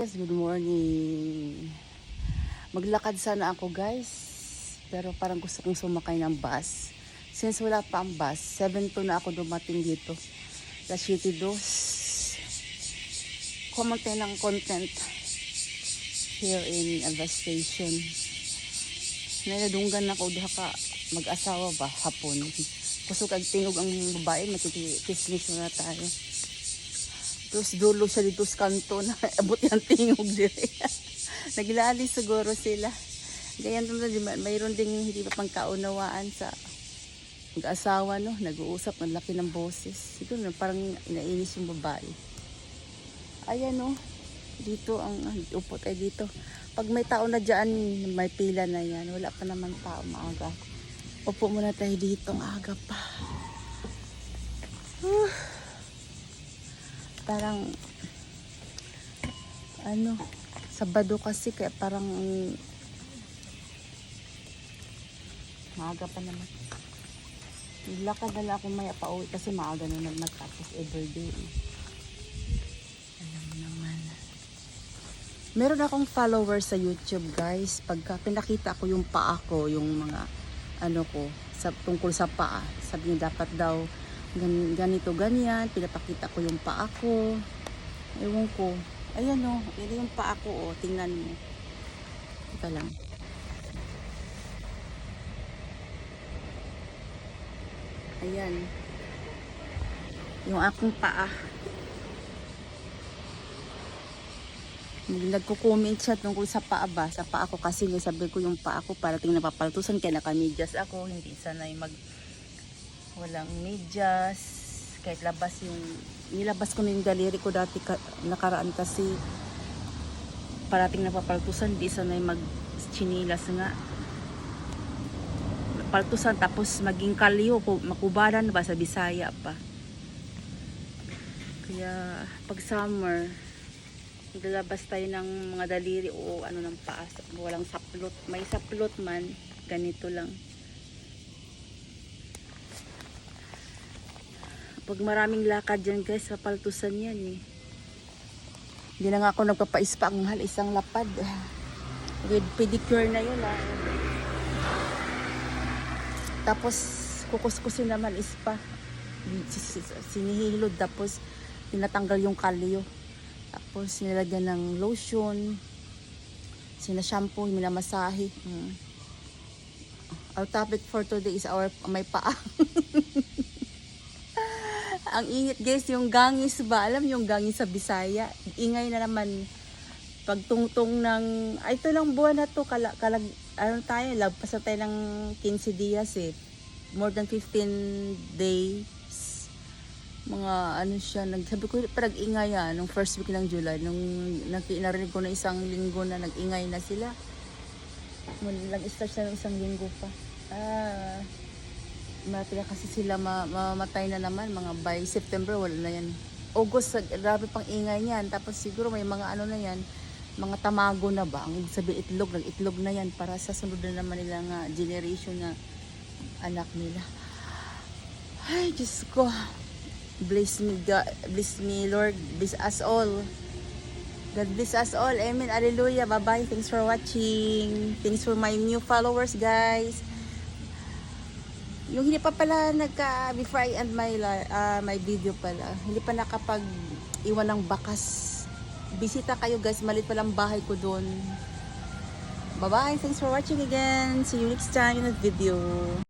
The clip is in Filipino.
Yes, good morning. Maglakad sana ako guys, pero parang gusto kong sumakay ng bus. Since wala pa ang bus, 7:02 na ako dumating dito. La City Dos. Comment tayo ng content here in Alva Station. Naladunggan ako duha ka mag-asawa ba hapon. Kusog ag tingog ang babae, makikismis na tayo. Tapos dulo siya dito sa kanto na abot yung tingog dire. Naglali siguro sila. Ganyan naman, mayroon ding hindi pa pang kaunawaan sa mag-asawa, no? Nag-uusap, ang laki ng boses. Siguro na parang inainis yung babae. Ayan, no? Dito, upo tayo dito. Pag may tao na dyan, may pila na yan. Wala pa naman tao, maaga. Upo muna tayo dito, maaga pa. Parang Sabado kasi kaya parang maaga pa naman. Lakad na lang ako maya pa uwi kasi maaga na naman tapos everyday. Alam naman. Meron akong followers sa YouTube guys. Pagka pinakita ko yung paa ko, yung mga tungkol sa paa. Sabi niya dapat daw ganito ganyan, pinapakita ko yung paa ko. Ewan ko. Ayan o, yan yung paa ko o, tingnan mo. Ito lang. Ayan. Yung aking paa. Nagko-comment siya tungkol sa paa ba? Sa paa ko kasi sabi ko yung paa ko parating napapaltusan kaya nakamidyas ako. Hindi sanay walang medyas. Kahit nilabas ko na yung daliri ko dati nakaraan kasi parating napapaltusan. Hindi sanay mag-chinilas nga. Paltusan tapos maging kalyo, makubaran ba sa Bisaya pa. Kaya pag summer, lalabas tayo ng mga daliri o ng paa. Walang saplot. May saplot man, ganito lang. Pag maraming lakad dyan guys, papaltusan yan eh. Hindi na nga ako nagpapa-spa ang mahal, isang lapad. With pedicure na yun ah. Tapos kukuskusin naman spa. Sinihilod tapos tinatanggal yung kalyo. Tapos nilagyan ng lotion. Sinashampoo, minamasahe. Our topic for today is may paa. Ang init guys, yung gangis ba? Alam yung gangis sa Bisaya? Ingay na naman. Pagtungtong ng, ito lang buwan na to, lagpas na tayo ng 15 dias eh. More than 15 days. Mga siya, sabi ko parang ingay nung first week ng July. Nung narinig ko na isang linggo na nag-ingay na sila. Nag-start siya ng isang linggo pa. Matila kasi sila mamatay na naman mga by September wala na yan. August grabe pang ingay niyan tapos siguro may mga na yan mga tamago na ba ang ibig sabihin itlog na yan para sa sunod na naman nila nga generation na anak nila. Ay Diyos ko, bless me God, bless me Lord, bless us all. God bless us all, amen, hallelujah, bye bye, thanks for watching, thanks for my new followers guys. Yung hindi pa pala before I end my video pala, hindi pa nakapag-iwan ng bakas. Bisita kayo guys, malit pa lang bahay ko doon. Bye bye, thanks for watching again. See you next time in the video.